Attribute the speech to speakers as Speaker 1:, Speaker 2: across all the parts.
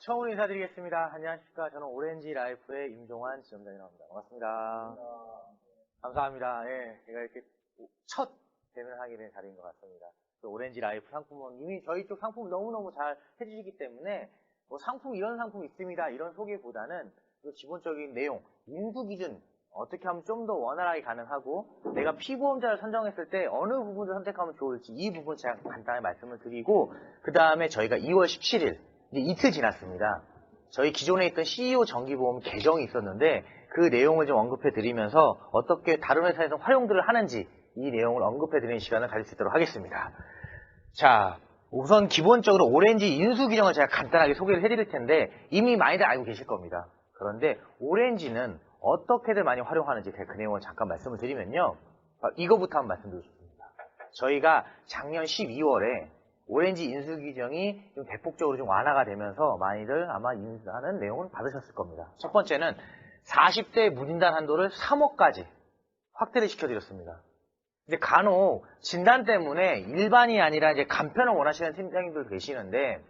Speaker 1: 처음으로 인사드리겠습니다. 안녕하십니까. 저는 오렌지 라이프의 임종환 지점장이라고 합니다. 반갑습니다. 감사합니다. 예, 제가 이렇게 첫 대면을 하게 된 자리인 것 같습니다. 오렌지 라이프 상품은 이미 저희 쪽 상품 너무너무 잘 해주시기 때문에 뭐 상품 이런 상품 있습니다. 이런 소개보다는 기본적인 내용, 인수 기준 어떻게 하면 좀 더 원활하게 가능하고 내가 피보험자를 선정했을 때 어느 부분을 선택하면 좋을지 이 부분 제가 간단히 말씀을 드리고 그 다음에 저희가 2월 17일 이제 이틀 지났습니다. 저희 기존에 있던 CEO 정기보험 개정이 있었는데 그 내용을 좀 언급해 드리면서 어떻게 다른 회사에서 활용들을 하는지 이 내용을 언급해 드리는 시간을 가질 수 있도록 하겠습니다. 자, 우선 기본적으로 오렌지 인수 규정을 제가 간단하게 소개를 해드릴 텐데 이미 많이들 알고 계실 겁니다. 그런데 오렌지는 어떻게들 많이 활용하는지 그 내용을 잠깐 말씀을 드리면요. 이거부터 한번 말씀드리고 싶습니다. 저희가 작년 12월에 오렌지 인수 규정이 좀 대폭적으로 좀 완화가 되면서 많이들 아마 인수하는 내용을 받으셨을 겁니다. 첫 번째는 40대 무진단 한도를 3억까지 확대를 시켜드렸습니다. 이제 간혹 진단 때문에 일반이 아니라 이제 간편을 원하시는 팀장님들 계시는데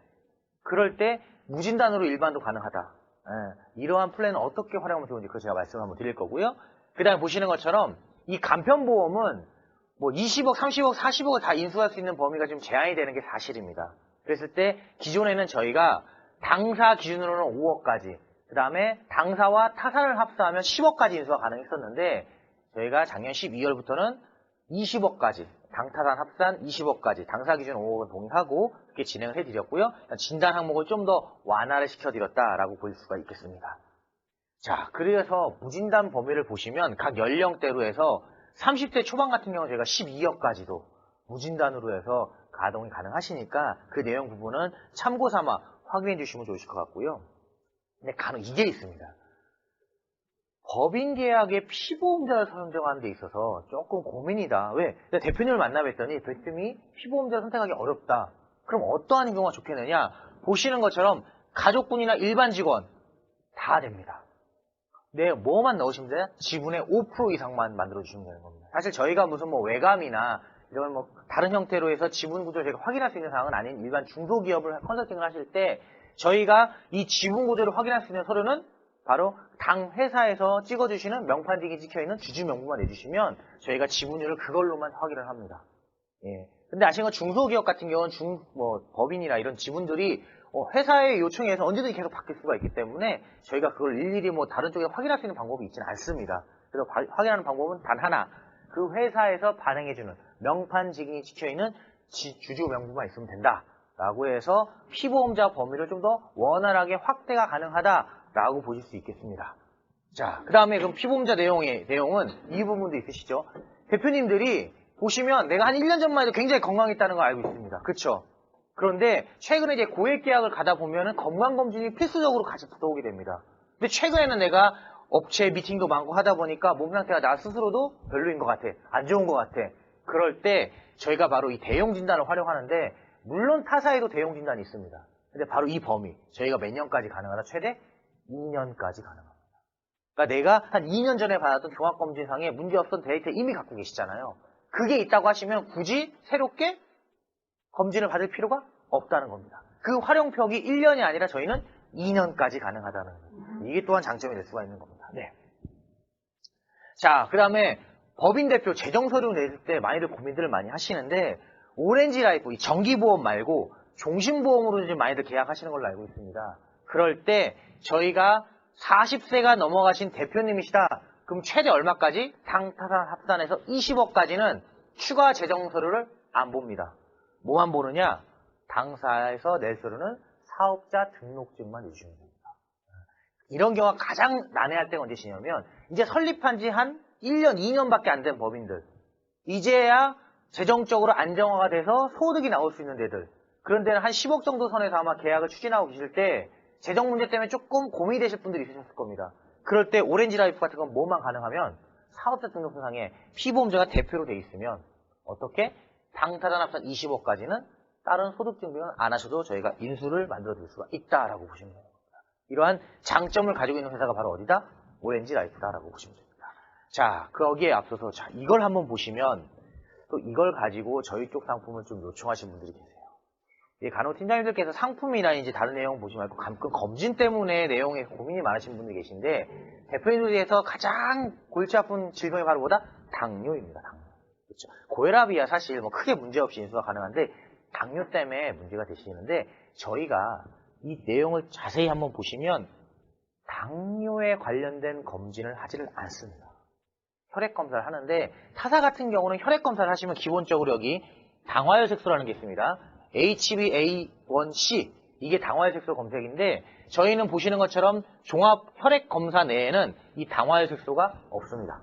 Speaker 1: 그럴 때 무진단으로 일반도 가능하다. 예, 이러한 플랜은 어떻게 활용하면 좋은지 그거 제가 말씀을 한번 드릴 거고요. 그 다음에 보시는 것처럼 이 간편보험은 뭐 20억, 30억, 40억을 다 인수할 수 있는 범위가 지금 제한이 되는 게 사실입니다. 그랬을 때 기존에는 저희가 당사 기준으로는 5억까지 그 다음에 당사와 타사를 합사하면 10억까지 인수가 가능했었는데 저희가 작년 12월부터는 20억까지 당타산 합산 20억까지 당사 기준 5억은 동의하고 그렇게 진행을 해드렸고요. 진단 항목을 좀 더 완화를 시켜드렸다라고 볼 수가 있겠습니다. 자, 그래서 무진단 범위를 보시면 각 연령대로 해서 30대 초반 같은 경우는 저희가 12억까지도 무진단으로 해서 가동이 가능하시니까 그 내용 부분은 참고 삼아 확인해 주시면 좋으실 것 같고요. 근데 간혹 이게 있습니다. 법인 계약에 피보험자를 선정하는 데 있어서 조금 고민이다. 왜? 내가 대표님을 만나뵀더니 대표님이 피보험자를 선택하기 어렵다. 그럼 어떠한 경우가 좋겠느냐? 보시는 것처럼 가족분이나 일반 직원 다 됩니다. 네, 뭐만 넣으시면 돼요? 지분의 5% 이상만 만들어주시면 되는 겁니다. 사실 저희가 무슨 뭐 외감이나 이런 뭐 다른 형태로 해서 지분 구조를 저희가 확인할 수 있는 상황은 아닌 일반 중소기업을 컨설팅을 하실 때 저희가 이 지분 구조를 확인할 수 있는 서류는 바로 당 회사에서 찍어주시는 명판직이 찍혀있는 주주 명부만 내주시면 저희가 지분율을 그걸로만 확인을 합니다. 예. 근데 아시는 건 중소기업 같은 경우는 법인이나 이런 지분들이 회사의 요청에서 언제든지 계속 바뀔 수가 있기 때문에 저희가 그걸 일일이 뭐 다른 쪽에 확인할 수 있는 방법이 있지는 않습니다. 그래서 확인하는 방법은 단 하나. 그 회사에서 발행해주는 명판 직인이 찍혀있는 주주 명부만 있으면 된다라고 해서 피보험자 범위를 좀 더 원활하게 확대가 가능하다라고 보실 수 있겠습니다. 자, 그 다음에 그럼 피보험자 내용은 이 부분도 있으시죠? 대표님들이 보시면 내가 한 1년 전만 해도 굉장히 건강했다는 걸 알고 있습니다. 그렇죠? 그런데 최근에 이제 고액 계약을 가다 보면은 건강검진이 필수적으로 같이 붙어오게 됩니다. 근데 최근에는 내가 업체 미팅도 많고 하다 보니까 몸 상태가 나 스스로도 별로인 것 같아. 안 좋은 것 같아. 그럴 때 저희가 바로 이 대용 진단을 활용하는데 물론 타사에도 대용 진단이 있습니다. 근데 바로 이 범위 저희가 몇 년까지 가능하다? 최대 2년까지 가능합니다. 그러니까 내가 한 2년 전에 받았던 종합검진상에 문제없던 데이터 이미 갖고 계시잖아요. 그게 있다고 하시면 굳이 새롭게 검진을 받을 필요가 없다는 겁니다. 그 활용폭이 1년이 아니라 저희는 2년까지 가능하다는 겁니다. 이게 또한 장점이 될 수가 있는 겁니다. 네. 자, 그 다음에 법인 대표 재정 서류 낼 때 많이들 고민들을 많이 하시는데 오렌지 라이프, 이 정기보험 말고 종신보험으로 이제 많이들 계약하시는 걸로 알고 있습니다. 그럴 때 저희가 40세가 넘어가신 대표님이시다. 그럼 최대 얼마까지? 당타산 합산해서 20억까지는 추가 재정 서류를 안 봅니다. 뭐만 보느냐? 당사에서 낼 서류는 사업자 등록증만 내주시면 됩니다. 이런 경우가 가장 난해할 때가 언제시냐면 이제 설립한 지 한 1년, 2년밖에 안 된 법인들. 이제야 재정적으로 안정화가 돼서 소득이 나올 수 있는 데들. 그런 데는 한 10억 정도 선에서 아마 계약을 추진하고 계실 때 재정 문제 때문에 조금 고민이 되실 분들이 있으셨을 겁니다. 그럴 때 오렌지 라이프 같은 건 뭐만 가능하면 사업자 등록증상에 피보험자가 대표로 돼 있으면 어떻게? 당타산 합산 20억까지는 다른 소득 증빙은 안 하셔도 저희가 인수를 만들어 드릴 수가 있다라고 보시면 됩니다. 이러한 장점을 가지고 있는 회사가 바로 어디다? 오렌지 라이프다라고 보시면 됩니다. 자, 거기에 앞서서 이걸 한번 보시면 또 이걸 가지고 저희 쪽 상품을 좀 요청하신 분들이 계세요. 간혹 팀장님들께서 상품이라든지 다른 내용 보지 말고 가끔 검진 때문에 내용에 고민이 많으신 분들 계신데 대표님들 중에서 가장 골치 아픈 질병이 바로 뭐다? 당뇨입니다. 당뇨. 그렇죠. 고혈압이야 사실 뭐 크게 문제없이 인수가 가능한데 당뇨 때문에 문제가 되시는데 저희가 이 내용을 자세히 한번 보시면 당뇨에 관련된 검진을 하지를 않습니다. 혈액 검사를 하는데 타사 같은 경우는 혈액 검사를 하시면 기본적으로 여기 당화혈색소라는 게 있습니다. HbA1c 이게 당화혈색소 검색인데 저희는 보시는 것처럼 종합 혈액 검사 내에는 이 당화혈색소가 없습니다.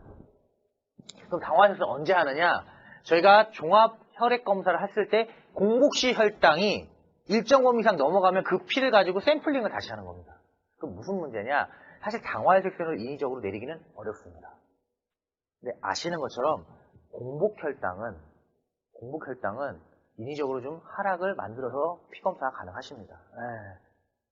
Speaker 1: 그럼 당화혈색소는 언제 하느냐? 저희가 종합 혈액 검사를 했을 때 공복시 혈당이 일정 범위 이상 넘어가면 그 피를 가지고 샘플링을 다시 하는 겁니다. 그럼 무슨 문제냐? 사실 당화혈색소를 인위적으로 내리기는 어렵습니다. 근데 아시는 것처럼 공복혈당은 인위적으로 좀 하락을 만들어서 피검사가 가능하십니다.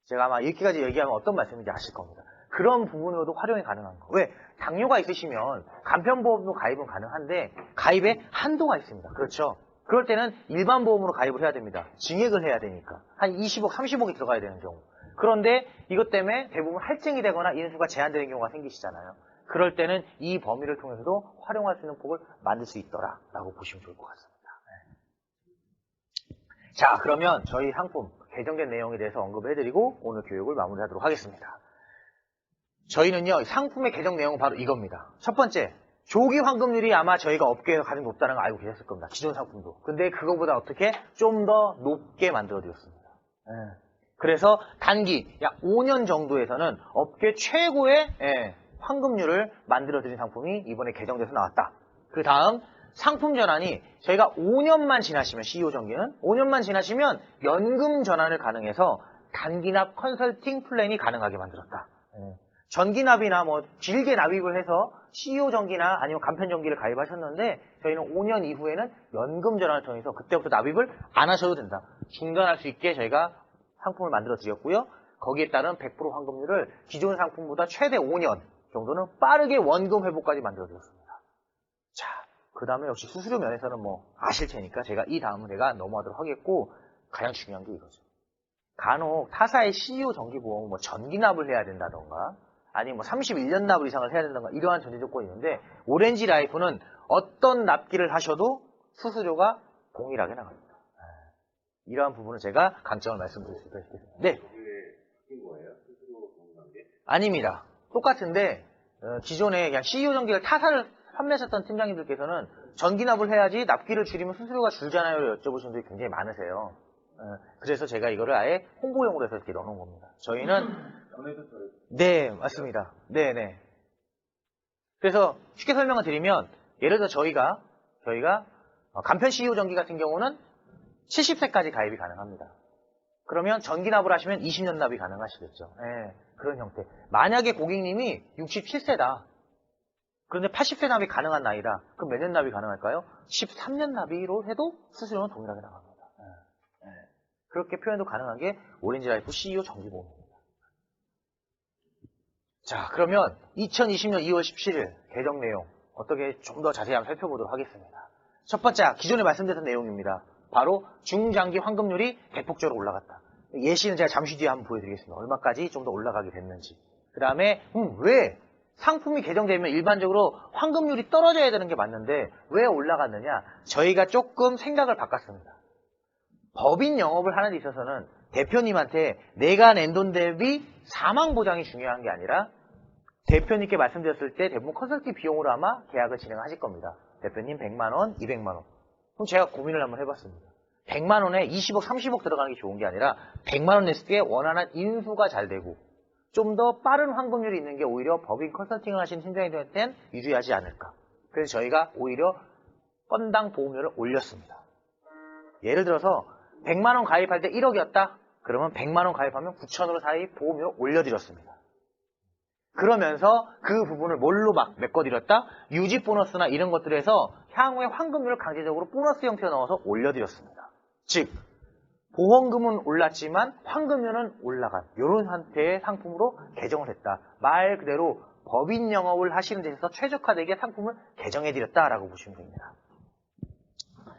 Speaker 1: 제가 아마 이렇게까지 얘기하면 어떤 말씀인지 아실 겁니다. 그런 부분으로도 활용이 가능한 거. 왜? 당뇨가 있으시면 간편보험도 가입은 가능한데 가입에 한도가 있습니다. 그렇죠? 그럴 때는 일반 보험으로 가입을 해야 됩니다. 증액을 해야 되니까. 한 20억, 30억이 들어가야 되는 경우. 그런데 이것 때문에 대부분 할증이 되거나 인수가 제한되는 경우가 생기시잖아요. 그럴 때는 이 범위를 통해서도 활용할 수 있는 폭을 만들 수 있더라라고 보시면 좋을 것 같습니다. 자, 그러면 저희 상품 개정된 내용에 대해서 언급을 해드리고 오늘 교육을 마무리하도록 하겠습니다. 저희는요, 상품의 개정 내용은 바로 이겁니다. 첫 번째, 조기 환급률이 아마 저희가 업계에서 가장 높다는 거 알고 계셨을 겁니다. 기존 상품도. 근데 그거보다 어떻게 좀 더 높게 만들어드렸습니다. 그래서 단기 약 5년 정도에서는 업계 최고의 환급률을 만들어드린 상품이 이번에 개정돼서 나왔다. 그 다음 상품 전환이 저희가 5년만 지나시면 CEO 정기는 5년만 지나시면 연금 전환을 가능해서 단기납 컨설팅 플랜이 가능하게 만들었다. 전기납이나 뭐 길게 납입을 해서 CEO 정기나 아니면 간편 정기를 가입하셨는데 저희는 5년 이후에는 연금 전환을 통해서 그때부터 납입을 안 하셔도 된다. 중단할 수 있게 저희가 상품을 만들어 드렸고요. 거기에 따른 100% 환급률을 기존 상품보다 최대 5년 정도는 빠르게 원금 회복까지 만들어 드렸습니다. 자, 그 다음에 역시 수수료 면에서는 뭐 아실 테니까 제가 이 다음은 내가 넘어가도록 하겠고 가장 중요한 게 이거죠. 간혹 타사의 CEO 정기보험 뭐 전기납을 해야 된다던가 아니면 뭐 31년 납을 이상을 해야 된다던가 이러한 전제 조건이 있는데 오렌지 라이프는 어떤 납기를 하셔도 수수료가 동일하게 나갑니다. 이러한 부분은 제가 강점을 말씀드릴 수 있겠습니다. 네. 아닙니다. 똑같은데 기존에 그냥 CEO 정기를 타사를 판매하셨던 팀장님들께서는 전기납을 해야지 납기를 줄이면 수수료가 줄잖아요 여쭤보신 분들이 굉장히 많으세요. 그래서 제가 이거를 아예 홍보용으로 해서 이렇게 넣어놓은 겁니다. 저희는 네 맞습니다. 네네. 그래서 쉽게 설명을 드리면 예를 들어 저희가 간편 CEO 정기 같은 경우는 70세까지 가입이 가능합니다. 그러면 전기납을 하시면 20년 납이 가능하시겠죠. 네, 그런 형태. 만약에 고객님이 67세다. 그런데 80세 납이 가능한 나이다. 그럼 몇 년 납이 가능할까요? 13년 납이로 해도 수수료는 동일하게 나갑니다. 그렇게 표현도 가능한 게 오렌지 라이프 CEO 정기보험입니다. 자, 그러면 2020년 2월 17일 개정 내용 어떻게 좀 더 자세히 한번 살펴보도록 하겠습니다. 첫 번째, 기존에 말씀드렸던 내용입니다. 바로 중장기 환급률이 대폭적으로 올라갔다. 예시는 제가 잠시 뒤에 한번 보여드리겠습니다. 얼마까지 좀 더 올라가게 됐는지. 그 다음에 왜 상품이 개정되면 일반적으로 환급률이 떨어져야 되는 게 맞는데 왜 올라갔느냐? 저희가 조금 생각을 바꿨습니다. 법인 영업을 하는 데 있어서는 대표님한테 내가 낸 돈 대비 사망 보장이 중요한 게 아니라 대표님께 말씀드렸을 때 대부분 컨설팅 비용으로 아마 계약을 진행하실 겁니다. 대표님 100만 원, 200만 원. 그럼 제가 고민을 한번 해봤습니다. 100만 원에 20억, 30억 들어가는 게 좋은 게 아니라 100만 원 냈을 때 원활한 인수가 잘 되고 좀 더 빠른 환급률이 있는 게 오히려 법인 컨설팅을 하시는 팀장님들한테는 유리하지 않을까. 그래서 저희가 오히려 건당 보험료를 올렸습니다. 예를 들어서 100만 원 가입할 때 1억이었다? 그러면 100만 원 가입하면 9천으로 사이 보험료를 올려드렸습니다. 그러면서 그 부분을 뭘로 막 메꿔드렸다? 유지 보너스나 이런 것들에서 향후에 환급률을 강제적으로 보너스 형태로 넣어서 올려드렸습니다. 즉 보험금은 올랐지만 환급률은 올라간 이런 형태의 상품으로 개정을 했다. 말 그대로 법인 영업을 하시는 데 있어서 최적화되게 상품을 개정해드렸다라고 보시면 됩니다.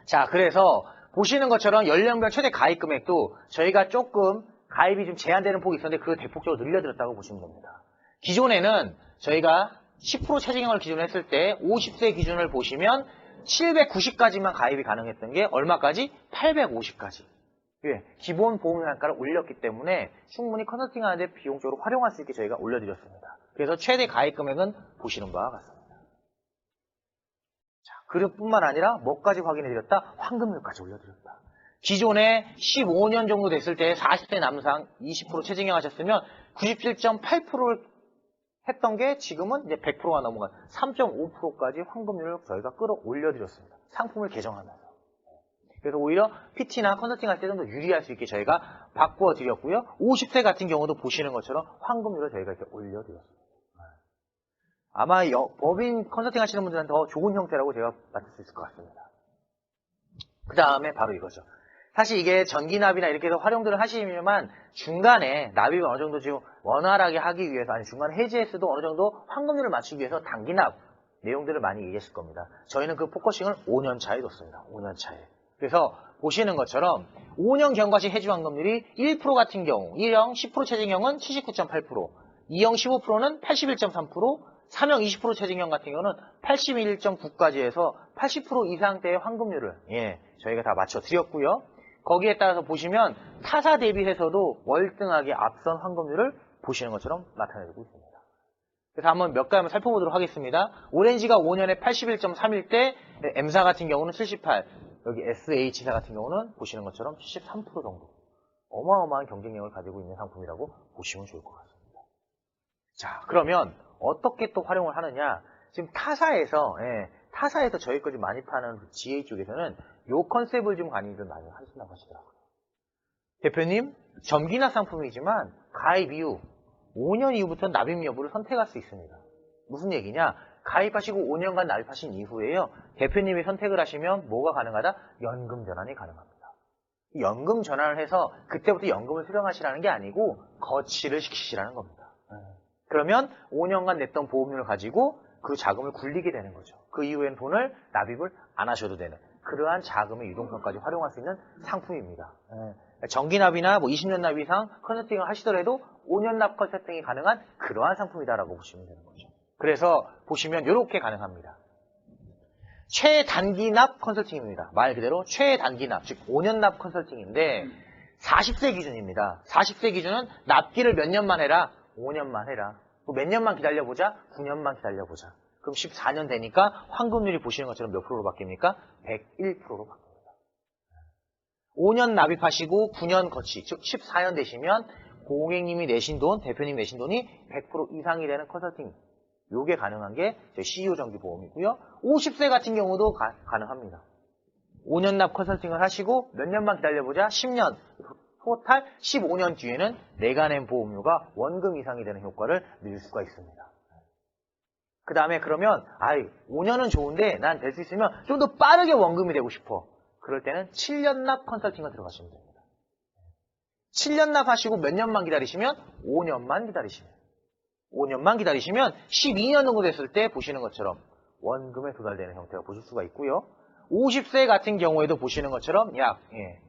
Speaker 1: 자, 그래서 보시는 것처럼 연령별 최대 가입 금액도 저희가 조금 가입이 좀 제한되는 폭이 있었는데 그걸 대폭적으로 늘려드렸다고 보시면 됩니다. 기존에는 저희가 10% 최저경을 기준으로 했을 때 50세 기준을 보시면 790까지만 가입이 가능했던 게 얼마까지? 850까지. 예, 기본 보험 단가를 올렸기 때문에 충분히 컨설팅 하는데 비용적으로 활용할 수 있게 저희가 올려드렸습니다. 그래서 최대 가입 금액은 보시는 바와 같습니다. 자, 그뿐만 아니라 뭐까지 확인해드렸다? 환급률까지 올려드렸다. 기존에 15년 정도 됐을 때 40대 남상 20% 최저경 하셨으면 97.8%를 했던 게 지금은 이제 100%가 넘어간 3.5%까지 환급률을 저희가 끌어올려드렸습니다. 상품을 개정하면서. 그래서 오히려 PT나 컨설팅 할 때 좀 더 유리할 수 있게 저희가 바꾸어드렸고요. 50세 같은 경우도 보시는 것처럼 환급률을 저희가 이렇게 올려드렸습니다. 아마 법인 컨설팅 하시는 분들은 더 좋은 형태라고 제가 맡을 수 있을 것 같습니다. 그 다음에 바로 이거죠. 사실 이게 전기납이나 이렇게 해서 활용들을 하시지만 중간에 납입을 어느 정도 지금 원활하게 하기 위해서 아니 중간에 해지했어도 어느 정도 환급률을 맞추기 위해서 단기납 내용들을 많이 얘기했을 겁니다. 저희는 그 포커싱을 5년 차에 뒀습니다. 5년 차에. 그래서 보시는 것처럼 5년 경과시 해지 환급률이 1% 같은 경우 1형 10% 최저경은 79.8%, 2형 15%는 81.3%, 3형 20% 최저경 같은 경우는 81.9까지 해서 80% 이상대의 환급률을 저희가 다 맞춰드렸고요. 거기에 따라서 보시면 타사 대비해서도 월등하게 앞선 환급률을 보시는 것처럼 나타내고 있습니다. 그래서 한번 몇 가지 한번 살펴보도록 하겠습니다. 오렌지가 5년에 81.3일 때 M사 같은 경우는 78, 여기 SH사 같은 경우는 보시는 것처럼 73% 정도. 어마어마한 경쟁력을 가지고 있는 상품이라고 보시면 좋을 것 같습니다. 자, 그러면 어떻게 또 활용을 하느냐? 지금 타사에서 저희 거 좀 많이 파는 GA 쪽에서는 요 컨셉을 좀 많이들 많이 하신다고 하시더라고요. 대표님, 전기납 상품이지만 가입 이후 5년 이후부터 납입 여부를 선택할 수 있습니다. 무슨 얘기냐? 가입하시고 5년간 납입하신 이후에요. 대표님이 선택을 하시면 뭐가 가능하다? 연금 전환이 가능합니다. 연금 전환을 해서 그때부터 연금을 수령하시라는 게 아니고 거치를 시키시라는 겁니다. 그러면 5년간 냈던 보험료를 가지고 그 자금을 굴리게 되는 거죠. 그 이후엔 돈을 납입을 안 하셔도 되는 그러한 자금의 유동성까지 활용할 수 있는 상품입니다. 정기납이나 뭐 20년 납 이상 컨설팅을 하시더라도 5년 납 컨설팅이 가능한 그러한 상품이다라고 보시면 되는 거죠. 그래서 보시면 이렇게 가능합니다. 최단기 납 컨설팅입니다. 말 그대로 최단기 납, 즉 5년 납 컨설팅인데 40세 기준입니다. 40세 기준은 납기를 몇 년만 해라? 5년만 해라. 몇 년만 기다려보자? 9년만 기다려보자. 그럼 14년 되니까 환급률이 보시는 것처럼 몇 프로로 바뀝니까? 101%로 바뀝니다. 5년 납입하시고 9년 거치, 즉 14년 되시면 고객님이 내신 돈, 대표님 내신 돈이 100% 이상이 되는 컨설팅. 요게 가능한 게 CEO 정기보험이고요. 50세 같은 경우도 가능합니다. 5년 납 컨설팅을 하시고 몇 년만 기다려보자? 10년. 토탈 15년 뒤에는 내가 낸 보험료가 원금 이상이 되는 효과를 누릴 수가 있습니다. 그 다음에 그러면 5년은 좋은데 난 될 수 있으면 좀 더 빠르게 원금이 되고 싶어. 그럴 때는 7년 납 컨설팅을 들어가시면 됩니다. 7년 납 하시고 몇 년만 기다리시면 5년만 기다리시면 12년 정도 됐을 때 보시는 것처럼 원금에 도달되는 형태가 보실 수가 있고요. 50세 같은 경우에도 보시는 것처럼 약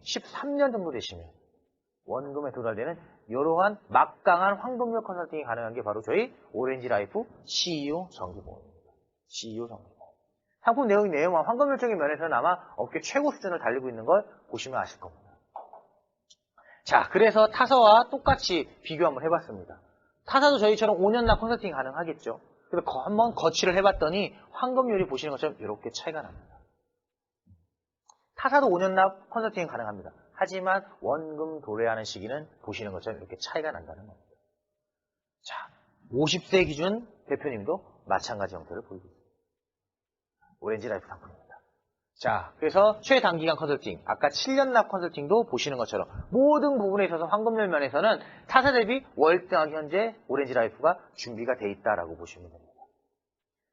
Speaker 1: 13년 정도 되시면 원금에 도달되는 이러한 막강한 환급률 컨설팅이 가능한 게 바로 저희 오렌지라이프 CEO 정기보험입니다. CEO 정기보험. 상품 내용은 환급률적인 면에서는 아마 업계 최고 수준을 달리고 있는 걸 보시면 아실 겁니다. 자, 그래서 타사와 똑같이 비교 한번 해봤습니다. 타사도 저희처럼 5년 납 컨설팅이 가능하겠죠. 그래서 한번 거치를 해봤더니 환급률이 보시는 것처럼 이렇게 차이가 납니다. 타사도 5년 납 컨설팅이 가능합니다. 하지만 원금 도래하는 시기는 보시는 것처럼 이렇게 차이가 난다는 겁니다. 자, 50세 기준 대표님도 마찬가지 형태를 보이고 있습니다. 오렌지라이프 상품입니다. 자, 그래서 최단기간 컨설팅, 아까 7년 납 컨설팅도 보시는 것처럼 모든 부분에 있어서 환급률 면에서는 타사 대비 월등하게 현재 오렌지라이프가 준비가 돼 있다라고 보시면 됩니다.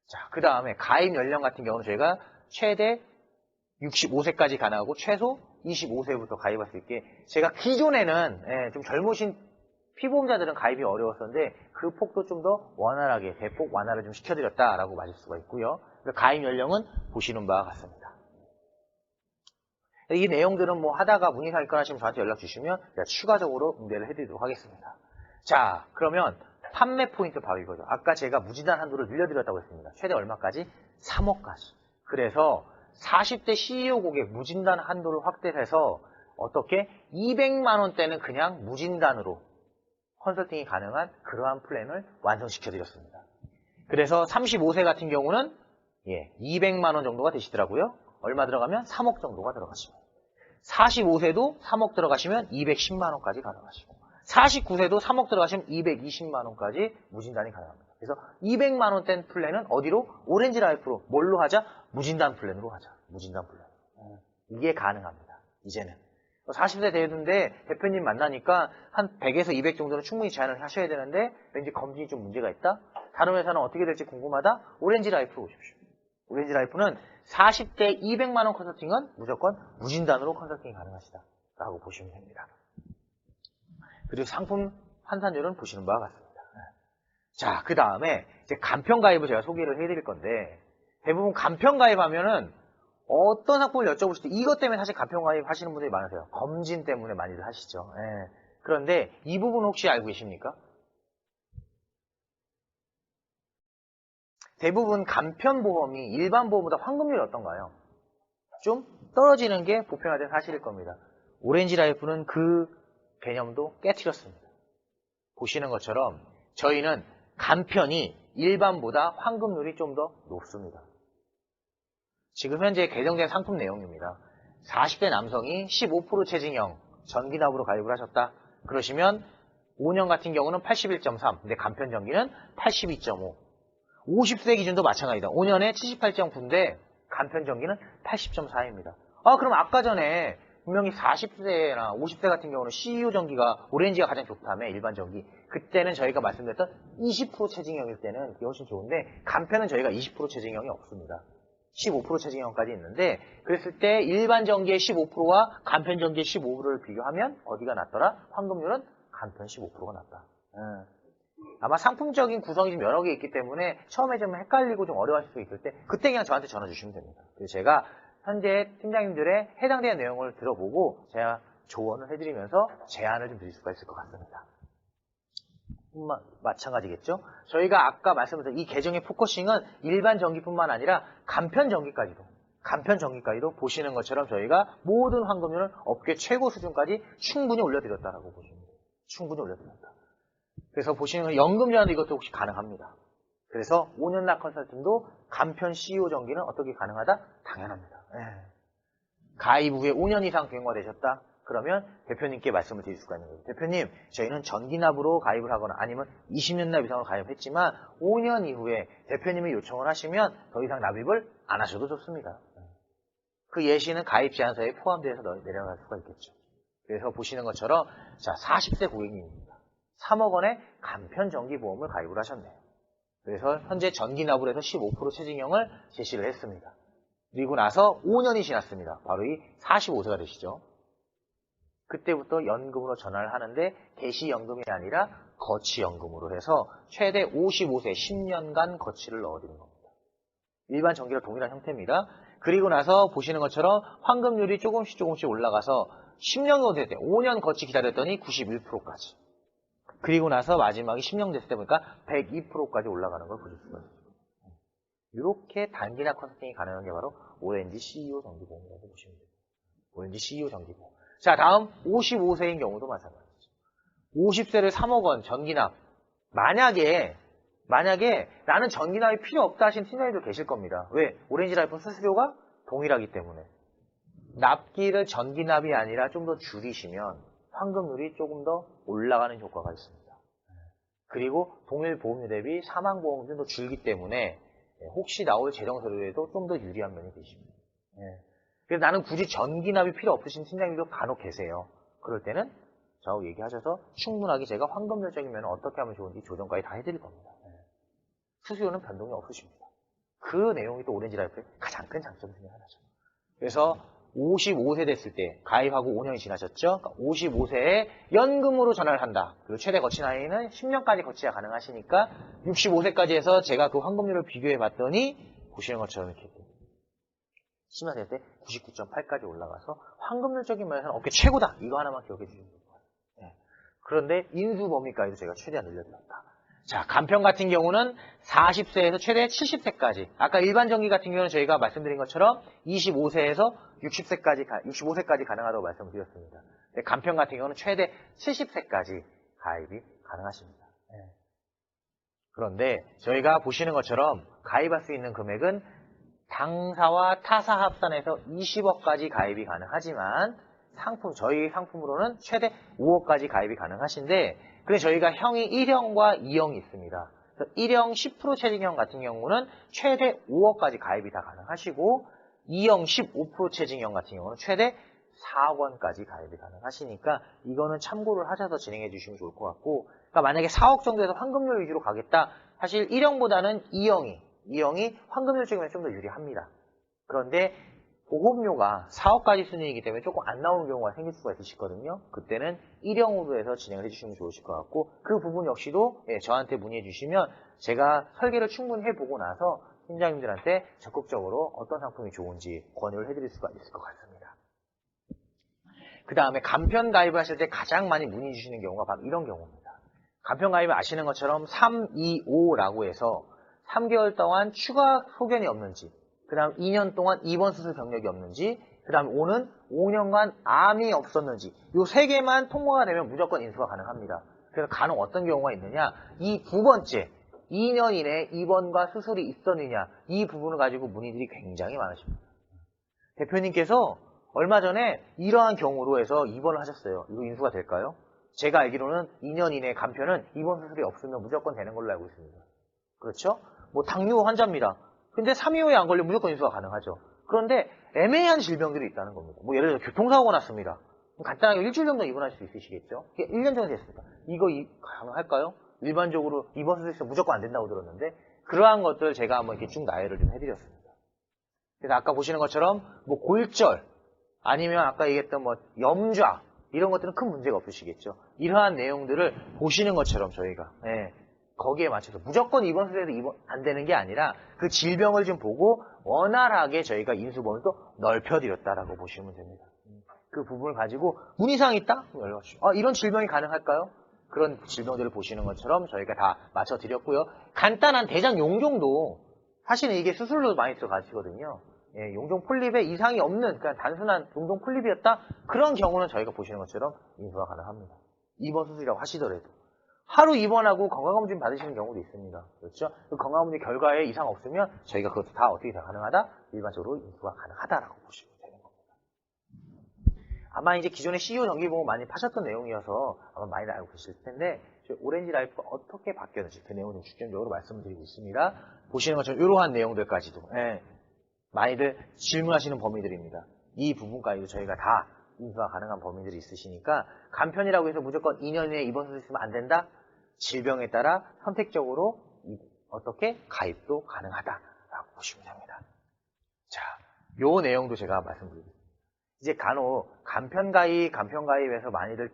Speaker 1: 자, 그 다음에 가입 연령 같은 경우는 저희가 최대 65세까지 가능하고 최소 25세부터 가입할 수 있게 제가 기존에는 좀 젊으신 피보험자들은 가입이 어려웠었는데 그 폭도 좀 더 원활하게 대폭 완화를 좀 시켜드렸다라고 맞을 수가 있고요. 가입 연령은 보시는 바와 같습니다. 이 내용들은 뭐 하다가 문의사항 있거나 하시면 저한테 연락 주시면 제가 추가적으로 응대를 해드리도록 하겠습니다. 자, 그러면 판매 포인트 바로 이거죠. 아까 제가 무진단 한도를 늘려드렸다고 했습니다. 최대 얼마까지? 3억까지. 그래서 40대 CEO 고객 무진단 한도를 확대해서 어떻게 200만 원대는 그냥 무진단으로 컨설팅이 가능한 그러한 플랜을 완성시켜 드렸습니다. 그래서 35세 같은 경우는 200만 원 정도가 되시더라고요. 얼마 들어가면 3억 정도가 들어가시고 45세도 3억 들어가시면 210만 원까지 가능하시고 49세도 3억 들어가시면 220만 원까지 무진단이 가능합니다. 그래서 200만 원대 플랜은 어디로? 오렌지 라이프로. 뭘로 하자? 무진단 플랜으로 하자. 무진단 플랜. 이게 가능합니다. 이제는. 40세 되는데 대표님 만나니까 한 100에서 200 정도는 충분히 제한을 하셔야 되는데 왠지 검진이 좀 문제가 있다? 다른 회사는 어떻게 될지 궁금하다? 오렌지 라이프로 오십시오. 오렌지 라이프는 40대 200만 원 컨설팅은 무조건 무진단으로 컨설팅이 가능하시다 라고 보시면 됩니다. 그리고 상품 환산율은 보시는 바와 같습니다. 자, 그 다음에 이제 간편 가입을 제가 소개를 해드릴 건데 대부분 간편 가입하면은 어떤 상품을 여쭤보실 때 이것 때문에 사실 간편 가입 하시는 분들이 많으세요. 검진 때문에 많이들 하시죠. 그런데 이 부분 혹시 알고 계십니까? 대부분 간편 보험이 일반 보험보다 환급률이 어떤가요? 좀 떨어지는 게 보편화된 사실일 겁니다. 오렌지 라이프는 그 개념도 깨트렸습니다. 보시는 것처럼 저희는 간편이 일반보다 환급률이 좀 더 높습니다. 지금 현재 개정된 상품 내용입니다. 40대 남성이 15% 체증형 전기납으로 가입을 하셨다. 그러시면 5년 같은 경우는 81.3, 근데 간편 전기는 82.5. 50세 기준도 마찬가지다. 5년에 78.9인데 간편 전기는 80.4입니다. 그럼 아까 전에 분명히 40세나 50세 같은 경우는 CEO 전기가 오렌지가 가장 좋다며 일반 전기. 그때는 저희가 말씀드렸던 20% 체증형일 때는 그게 훨씬 좋은데 간편은 저희가 20% 체증형이 없습니다. 15% 체증형까지 있는데 그랬을 때 일반 전기의 15%와 간편 전기의 15%를 비교하면 어디가 낫더라? 환급률은 간편 15%가 낫다. 아마 상품적인 구성이 좀 여러 개 있기 때문에 처음에 좀 헷갈리고 좀 어려워하실 수 있을 때 그때 그냥 저한테 전화 주시면 됩니다. 그래서 제가 현재 팀장님들의 해당되는 내용을 들어보고 제가 조언을 해드리면서 제안을 좀 드릴 수가 있을 것 같습니다. 마찬가지겠죠. 저희가 아까 말씀드린 이 계정의 포커싱은 일반 전기뿐만 아니라 간편 전기까지도 보시는 것처럼 저희가 모든 환급률을 업계 최고 수준까지 충분히 올려드렸다라고 보시면 돼요. 충분히 올려드렸다. 그래서 보시는 연금 제한도 이것도 혹시 가능합니다. 그래서 5년 납 컨설팅도 간편 CEO 전기는 어떻게 가능하다? 당연합니다. 가입 후에 5년 이상 경과되셨다? 그러면 대표님께 말씀을 드릴 수가 있는 거예요. 대표님, 저희는 전기납으로 가입을 하거나 아니면 20년 납 이상으로 가입했지만 5년 이후에 대표님이 요청을 하시면 더 이상 납입을 안 하셔도 좋습니다. 그 예시는 가입 제한서에 포함되어서 내려갈 수가 있겠죠. 그래서 보시는 것처럼 자 40세 고객님입니다. 3억 원의 간편 전기보험을 가입을 하셨네요. 그래서 현재 전기납으로 해서 15% 체증형을 제시를 했습니다. 그리고 나서 5년이 지났습니다. 바로 이 45세가 되시죠. 그때부터 연금으로 전환을 하는데 개시연금이 아니라 거치연금으로 해서 최대 55세 10년간 거치를 넣어드리는 겁니다. 일반 전기랑 동일한 형태입니다. 그리고 나서 보시는 것처럼 환급률이 조금씩 올라가서 10년 정도 됐을 때 5년 거치 기다렸더니 91%까지. 그리고 나서 마지막에 10년 됐을 때 보니까 102%까지 올라가는 걸 보실 수가 있습니다. 이렇게 단기나 컨설팅이 가능한 게 바로 오렌지 CEO 전기보험이라고 보시면 됩니다. 오렌지 CEO 전기보험. 자, 다음 55세인 경우도 마찬가지죠. 50세를 3억 원 전기납. 만약에 나는 전기납이 필요 없다 하신 팀장님도 계실 겁니다. 왜? 오렌지 라이프는 수수료가 동일하기 때문에. 납기를 전기납이 아니라 좀 더 줄이시면 환급률이 조금 더 올라가는 효과가 있습니다. 그리고 동일 보험료 대비 사망보험이 좀 더 줄기 때문에 혹시 나올 재정 서류에도 좀 더 유리한 면이 되십니다. 그래서 나는 굳이 전기납이 필요 없으신 팀장님도 간혹 계세요. 그럴 때는 저하고 얘기하셔서 충분하게 제가 환급률적인 면은 어떻게 하면 좋은지 조정까지 다 해드릴 겁니다. 수수료는 변동이 없으십니다. 그 내용이 또 오렌지 라이프의 가장 큰 장점 중에 하나죠. 그래서 55세 됐을 때 가입하고 5년이 지나셨죠? 그러니까 55세에 연금으로 전환을 한다. 그리고 최대 거치 나이는 10년까지 거치가 가능하시니까 65세까지 해서 제가 그 환급률을 비교해 봤더니 보시는 것처럼 이렇게 심야세 때 99.8까지 올라가서 환급률적인 면에서는 업계 최고다. 이거 하나만 기억해 주시면 됩니다. 네. 그런데 인수 범위까지도 제가 최대한 늘려드렸다. 자, 간편 같은 경우는 40세에서 최대 70세까지. 아까 일반 전기 같은 경우는 저희가 말씀드린 것처럼 25세에서 65세까지 가능하다고 말씀드렸습니다. 간편 같은 경우는 최대 70세까지 가입이 가능하십니다. 네. 그런데 저희가 보시는 것처럼 가입할 수 있는 금액은 당사와 타사 합산해서 20억까지 가입이 가능하지만 저희 상품으로는 최대 5억까지 가입이 가능하신데, 그래서 저희가 형이 1형과 2형이 있습니다. 1형 10% 체증형 같은 경우는 최대 5억까지 가입이 다 가능하시고, 2형 15% 체증형 같은 경우는 최대 4억 원까지 가입이 가능하시니까 이거는 참고를 하셔서 진행해 주시면 좋을 것 같고, 그러니까 만약에 4억 정도에서 환급률 위주로 가겠다, 사실 1형보다는 2형이 환급률적이면 좀 더 유리합니다. 그런데 보험료가 4억까지 순이익이기 때문에 조금 안 나오는 경우가 생길 수가 있으시거든요. 그때는 1형으로 해서 진행을 해주시면 좋으실 것 같고, 그 부분 역시도 저한테 문의해 주시면 제가 설계를 충분히 해보고 나서 팀장님들한테 적극적으로 어떤 상품이 좋은지 권유를 해드릴 수가 있을 것 같습니다. 그 다음에 간편 가입을 하실 때 가장 많이 문의 주시는 경우가 바로 이런 경우입니다. 간편 가입을 아시는 것처럼 325라고 해서 3개월 동안 추가 소견이 없는지, 그 다음 2년 동안 입원 수술 경력이 없는지, 그 다음 5는 5년간 암이 없었는지, 이 3개만 통과가 되면 무조건 인수가 가능합니다. 그래서 간혹 어떤 경우가 있느냐, 이 두 번째 2년 이내에 입원과 수술이 있었느냐, 이 부분을 가지고 문의들이 굉장히 많으십니다. 대표님께서 얼마 전에 이러한 경우로 해서 입원을 하셨어요. 이거 인수가 될까요? 제가 알기로는 2년 이내에 간편은 입원 수술이 없으면 무조건 되는 걸로 알고 있습니다. 그렇죠? 뭐 당뇨 환자입니다. 근데 3일 후에 안 걸리면 무조건 인수가 가능하죠. 그런데 애매한 질병들이 있다는 겁니다. 뭐 예를 들어 교통사고가 났습니다. 간단하게 일주일 정도 입원하실 수 있으시겠죠? 1년 정도 됐습니다. 이거 가능할까요? 일반적으로 입원 수술에서 무조건 안 된다고 들었는데, 그러한 것들 제가 한번 이렇게 쭉 나열을 좀 해드렸습니다. 그래서 아까 보시는 것처럼 뭐 골절, 아니면 아까 얘기했던 뭐 염좌, 이런 것들은 큰 문제가 없으시겠죠. 이러한 내용들을 보시는 것처럼 저희가 거기에 맞춰서 무조건 입원 수술에도 입원 안 되는 게 아니라 그 질병을 좀 보고 원활하게 저희가 인수범위를 또 넓혀드렸다라고 보시면 됩니다. 그 부분을 가지고 문의사항이 있다? 연락주시죠. 이런 질병이 가능할까요? 그런 질병들을 보시는 것처럼 저희가 다 맞춰드렸고요. 간단한 대장 용종도 사실은 이게 수술로 많이 들어가시거든요. 용종 폴립에 이상이 없는, 그냥 단순한 용종 폴립이었다? 그런 경우는 저희가 보시는 것처럼 인수가 가능합니다. 입원 수술이라고 하시더라도. 하루 입원하고 건강검진 받으시는 경우도 있습니다. 그렇죠? 그 건강검진 결과에 이상 없으면 저희가 그것도 다 어떻게 다 가능하다? 일반적으로 인수가 가능하다라고 보시면 되는 겁니다. 아마 이제 기존에 CEO 정기보험 많이 파셨던 내용이어서 아마 많이 알고 계실 텐데, 오렌지 라이프가 어떻게 바뀌었는지 그 내용을 중점적으로 말씀드리고 있습니다. 보시는 것처럼 이러한 내용들까지도 많이들 질문하시는 범위들입니다. 이 부분까지도 저희가 다 인수가 가능한 범위들이 있으시니까, 간편이라고 해서 무조건 2년 이내에 입원 수술 있으면 안 된다? 질병에 따라 선택적으로 어떻게 가입도 가능하다라고 보시면 됩니다. 자, 요 내용도 제가 말씀드리겠습니다. 이제 간혹 간편 가입에서 많이들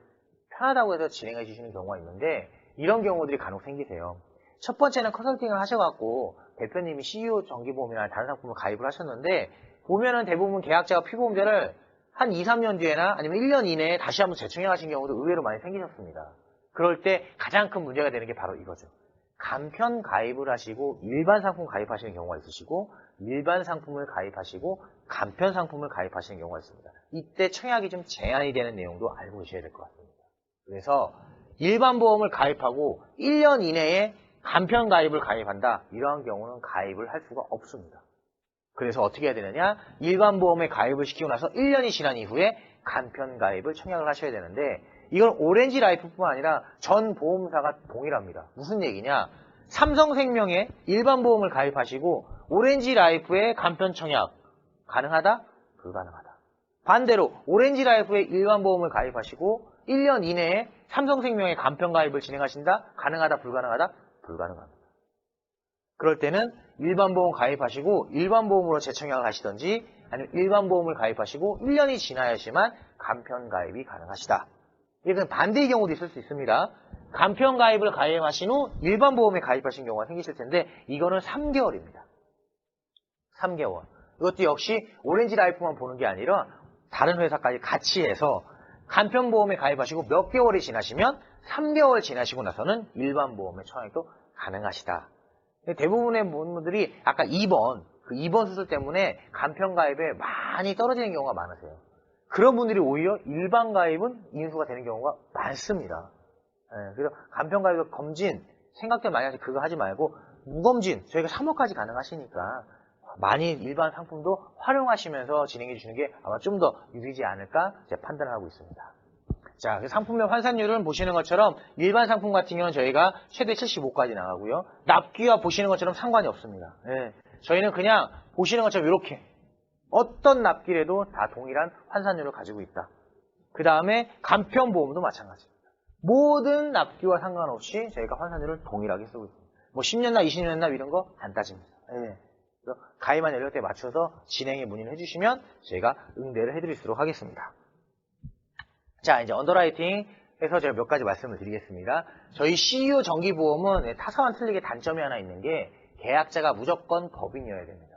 Speaker 1: 편하다고 해서 진행해 주시는 경우가 있는데, 이런 경우들이 간혹 생기세요. 첫 번째는 컨설팅을 하셔갖고 대표님이 CEO 정기보험이나 다른 상품을 가입을 하셨는데, 보면은 대부분 계약자가 피보험자를 한 2, 3년 뒤에나 아니면 1년 이내에 다시 한번 재청해 하신 경우도 의외로 많이 생기셨습니다. 그럴 때 가장 큰 문제가 되는 게 바로 이거죠. 간편 가입을 하시고 일반 상품 가입하시는 경우가 있으시고, 일반 상품을 가입하시고 간편 상품을 가입하시는 경우가 있습니다. 이때 청약이 좀 제한이 되는 내용도 알고 계셔야 될 것 같습니다. 그래서 일반 보험을 가입하고 1년 이내에 간편 가입을 가입한다, 이러한 경우는 가입을 할 수가 없습니다. 그래서 어떻게 해야 되느냐, 일반 보험에 가입을 시키고 나서 1년이 지난 이후에 간편 가입을 청약을 하셔야 되는데, 이건 오렌지 라이프뿐만 아니라 전 보험사가 동일합니다. 무슨 얘기냐, 삼성생명에 일반 보험을 가입하시고 오렌지 라이프의 간편 청약 가능하다? 불가능하다. 반대로 오렌지 라이프의 일반 보험을 가입하시고 1년 이내에 삼성생명의 간편 가입을 진행하신다? 가능하다? 불가능하다? 불가능합니다. 그럴 때는 일반 보험 가입하시고 일반 보험으로 재청약을 하시던지, 아니면 일반 보험을 가입하시고 1년이 지나야지만 간편 가입이 가능하시다. 이건 반대의 경우도 있을 수 있습니다. 간편 가입을 가입하신 후 일반 보험에 가입하신 경우가 생기실 텐데, 이거는 3개월입니다. 3개월. 이것도 역시 오렌지 라이프만 보는 게 아니라 다른 회사까지 같이 해서 간편보험에 가입하시고 몇 개월이 지나시면 3개월 지나시고 나서는 일반 보험의 청약도 가능하시다. 대부분의 분들이 아까 2번, 그 2번 수술 때문에 간편 가입에 많이 떨어지는 경우가 많으세요. 그런 분들이 오히려 일반 가입은 인수가 되는 경우가 많습니다. 그래서 간편 가입 검진 생각들 많이 하시 그거 하지 말고 무검진 저희가 3월까지 가능하시니까 많이 일반 상품도 활용하시면서 진행해 주시는 게 아마 좀 더 유리하지 않을까 판단을 하고 있습니다. 자, 그 상품명 환산율은 보시는 것처럼 일반 상품 같은 경우는 저희가 최대 75까지 나가고요. 납기와 보시는 것처럼 상관이 없습니다. 저희는 그냥 보시는 것처럼 이렇게 어떤 납기라도 다 동일한 환산율을 가지고 있다. 그 다음에 간편보험도 마찬가지입니다. 모든 납기와 상관없이 저희가 환산율을 동일하게 쓰고 있습니다. 뭐 10년납, 20년납 이런 거 안 따집니다. 그래서 가입한 연령대에 맞춰서 진행에 문의를 해주시면 저희가 응대를 해드릴 수 있도록 하겠습니다. 자, 이제 언더라이팅 해서 제가 몇 가지 말씀을 드리겠습니다. 저희 CEO 정기보험은 타사와는 틀리게 단점이 하나 있는 게 계약자가 무조건 법인이어야 됩니다.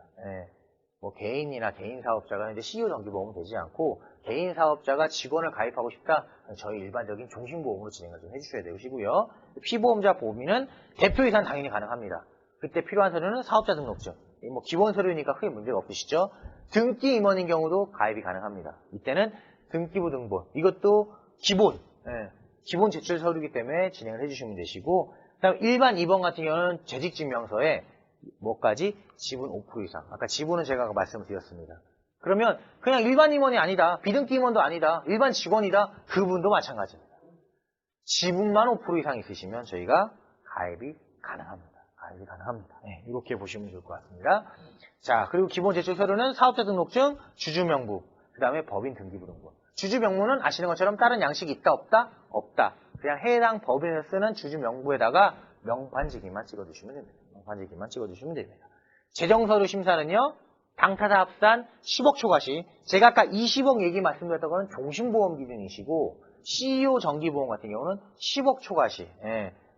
Speaker 1: 뭐 개인이나 개인 사업자가 이제 CEO 정기보험은 되지 않고 개인 사업자가 직원을 가입하고 싶다? 저희 일반적인 종신보험으로 진행을 좀 해주셔야 되시고요. 피보험자 보험인은 대표이사는 당연히 가능합니다. 그때 필요한 서류는 사업자 등록증. 뭐 기본 서류니까 크게 문제가 없으시죠? 등기 임원인 경우도 가입이 가능합니다. 이때는 등기부 등본. 이것도 기본 제출 서류이기 때문에 진행을 해주시면 되시고, 그다음 일반 2번 같은 경우는 재직증명서에 뭐까지? 지분 5% 이상. 아까 지분은 제가 말씀을 드렸습니다. 그러면 그냥 일반 임원이 아니다. 비등기 임원도 아니다. 일반 직원이다. 그분도 마찬가지입니다. 지분만 5% 이상 있으시면 저희가 가입이 가능합니다. 이렇게 보시면 좋을 것 같습니다. 자, 그리고 기본 제출 서류는 사업자 등록증, 주주명부, 그 다음에 법인 등기부 등본. 주주명부는 아시는 것처럼 다른 양식이 있다, 없다? 없다. 그냥 해당 법인에서 쓰는 주주명부에다가 명판지기만 찍어주시면 됩니다. 재정서류 심사는요, 당사자 합산 10억 초과시. 제가 아까 20억 얘기 말씀드렸던 거는 종신보험 기준이시고, CEO 정기보험 같은 경우는 10억 초과시.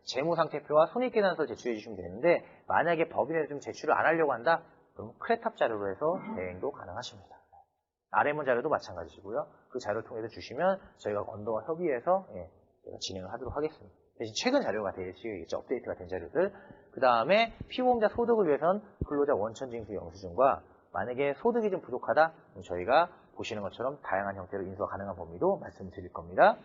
Speaker 1: 재무상태표와 손익계산서를 제출해 주시면 되는데, 만약에 법인에서 좀 제출을 안 하려고 한다? 그럼 크레탑 자료로 해서 대행도 가능하십니다. RM원 자료도 마찬가지시고요. 그 자료를 통해서 주시면 저희가 건도와 협의해서 진행을 하도록 하겠습니다. 대신 최근 자료가 되시겠죠. 업데이트가 된 자료들. 그 다음에 피보험자 소득을 위해선 근로자 원천징수 영수증과 만약에 소득이 좀 부족하다? 그럼 저희가 보시는 것처럼 다양한 형태로 인수가 가능한 범위도 말씀드릴 겁니다.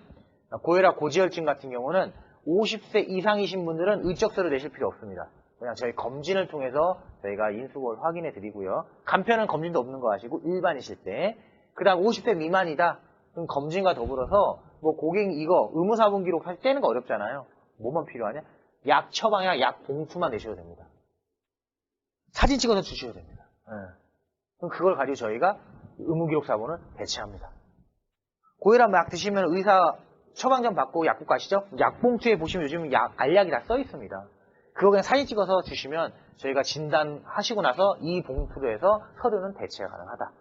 Speaker 1: 고혈압, 고지혈증 같은 경우는 50세 이상이신 분들은 의적서를 내실 필요 없습니다. 그냥 저희 검진을 통해서 저희가 인수를 확인해 드리고요. 간편은 검진도 없는 거 아시고 일반이실 때. 그 다음 50세 미만이다. 그럼 검진과 더불어서 뭐 고객 이거 의무사본 기록 할 떼는 거 어렵잖아요. 뭐만 필요하냐? 약 처방이나 약 봉투만 내셔도 됩니다. 사진 찍어서 주셔도 됩니다. 그럼 그걸 가지고 저희가 의무기록사본을 배치합니다. 고혈압 약 드시면 의사 처방전 받고 약국 가시죠? 약봉투에 보시면 요즘 알약이 다 써 있습니다. 그거 그냥 사진 찍어서 주시면 저희가 진단하시고 나서 이 봉투로 해서 서류는 대체가 가능하다.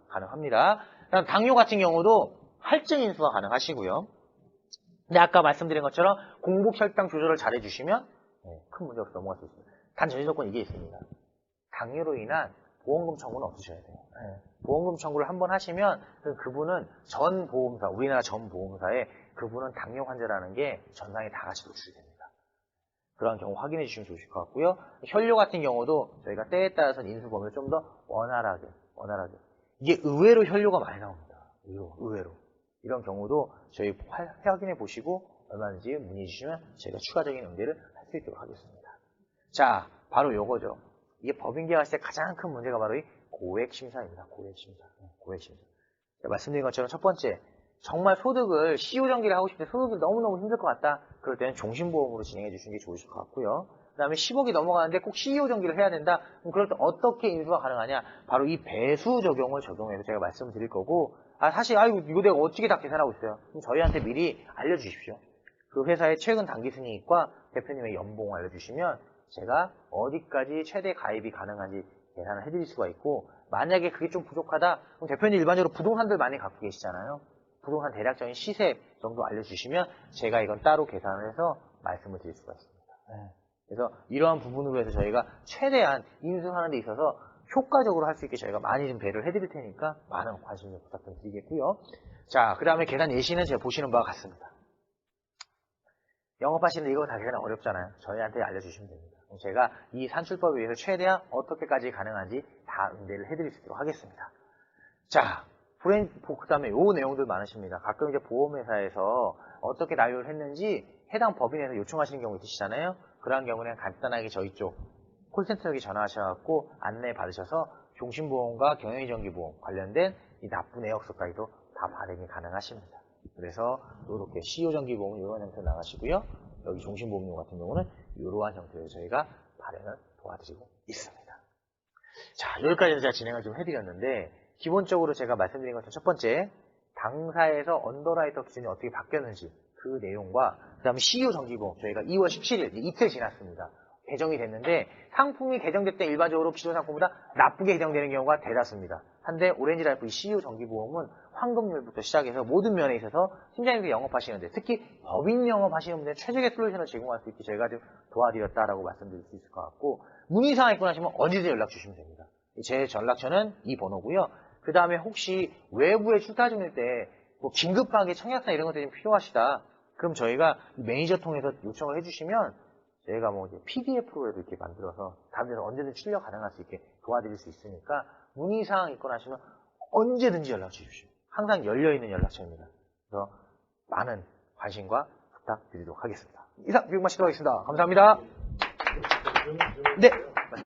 Speaker 1: 가능합니다. 그다음 당뇨 같은 경우도 할증 인수가 가능하시고요. 근데 아까 말씀드린 것처럼 공복 혈당 조절을 잘 해주시면 큰 문제 없이 넘어갈 수 있습니다. 단 전제 조건 이게 있습니다. 당뇨로 인한 보험금 청구는 없으셔야 돼요. 보험금 청구를 한번 하시면 그분은 전 보험사, 우리나라 전 보험사에 그분은 당뇨 환자라는 게 전상에 다 같이 노출이 됩니다. 그런 경우 확인해 주시면 좋으실 것 같고요. 혈뇨 같은 경우도 저희가 때에 따라서는 인수 범위를 좀 더 원활하게. 이게 의외로 혈뇨가 많이 나옵니다. 의외로. 이런 경우도 저희 확인해 보시고 얼마든지 문의해 주시면 저희가 추가적인 응대를 할 수 있도록 하겠습니다. 자, 바로 요거죠. 이게 법인 계약할 때 가장 큰 문제가 바로 이 고액 심사입니다. 고액 심사. 제가 말씀드린 것처럼 첫 번째, 정말 소득을 CEO 정기를 하고 싶을 때 소득이 너무너무 힘들 것 같다. 그럴 때는 종신보험으로 진행해 주시는 게 좋으실 것 같고요. 그 다음에 10억이 넘어가는데 꼭 CEO 정기를 해야 된다. 그럼 그럴 때 어떻게 인수가 가능하냐? 바로 이 배수 적용을 적용해서 제가 말씀드릴 거고, 사실 이거 내가 어떻게 다 계산하고 있어요? 그럼 저희한테 미리 알려주십시오. 그 회사의 최근 단기 순이익과 대표님의 연봉을 알려주시면 제가 어디까지 최대 가입이 가능한지 계산을 해드릴 수가 있고, 만약에 그게 좀 부족하다, 그럼 대표님 일반적으로 부동산들 많이 갖고 계시잖아요. 부동산 대략적인 시세 정도 알려주시면 제가 이건 따로 계산을 해서 말씀을 드릴 수가 있습니다. 그래서 이러한 부분으로 해서 저희가 최대한 인수하는 데 있어서 효과적으로 할 수 있게 저희가 많이 좀 배려를 해드릴 테니까 많은 관심 좀 부탁 좀 드리겠고요. 자, 그 다음에 계산 예시는 제가 보시는 바와 같습니다. 영업하시는데 이거 다 계산 어렵잖아요. 저희한테 알려주시면 됩니다. 제가 이 산출법에 의해서 최대한 어떻게까지 가능한지 다 응대를 해드릴 수 있도록 하겠습니다. 자, 그 다음에 요 내용들 많으십니다. 가끔 이제 보험회사에서 어떻게 나열을 했는지 해당 법인에서 요청하시는 경우 있으시잖아요. 그러한 경우는 간단하게 저희 쪽 콜센터에 전화하셔서 안내 받으셔서 종신보험과 경영이정기보험 관련된 이 납부 내역서까지도 다 발행이 가능하십니다. 그래서 이렇게 CEO정기보험은 이런 형태로 나가시고요. 여기 종신보험료 같은 경우는 이러한 형태로 저희가 발행을 도와드리고 있습니다. 자, 여기까지 제가 진행을 좀 해드렸는데 기본적으로 제가 말씀드린 것처럼 첫 번째 당사에서 언더라이터 기준이 어떻게 바뀌었는지 그 내용과 그 다음에 CEO정기보험 저희가 2월 17일 이틀 지났습니다. 개정이 됐는데 상품이 개정될 때 일반적으로 기존 상품보다 나쁘게 개정되는 경우가 대다수입니다. 한데 오렌지라이프 이 CEO정기보험은 환급률부터 시작해서 모든 면에 있어서 팀장님께 영업하시는데 특히 법인 영업하시는 분들 최적의 솔루션을 제공할 수 있게 저희가 좀 도와드렸다라고 말씀드릴 수 있을 것 같고 문의사항 있거나 하시면 언제든 연락 주시면 됩니다. 제 전락처는 이 번호고요. 그 다음에 혹시 외부에 출타 중일 때 뭐 긴급하게 청약서 이런 것들이 좀 필요하시다. 그럼 저희가 매니저 통해서 요청을 해주시면 저희가 뭐 이제 PDF로 이렇게 만들어서 다른 데서 언제든 출력 가능할 수 있게 도와드릴 수 있으니까 문의사항 있거나 하시면 언제든지 연락 주십시오. 항상 열려있는 연락처입니다. 그래서 많은 관심과 부탁드리도록 하겠습니다. 이상 교육마치도록 하겠습니다. 감사합니다. 네.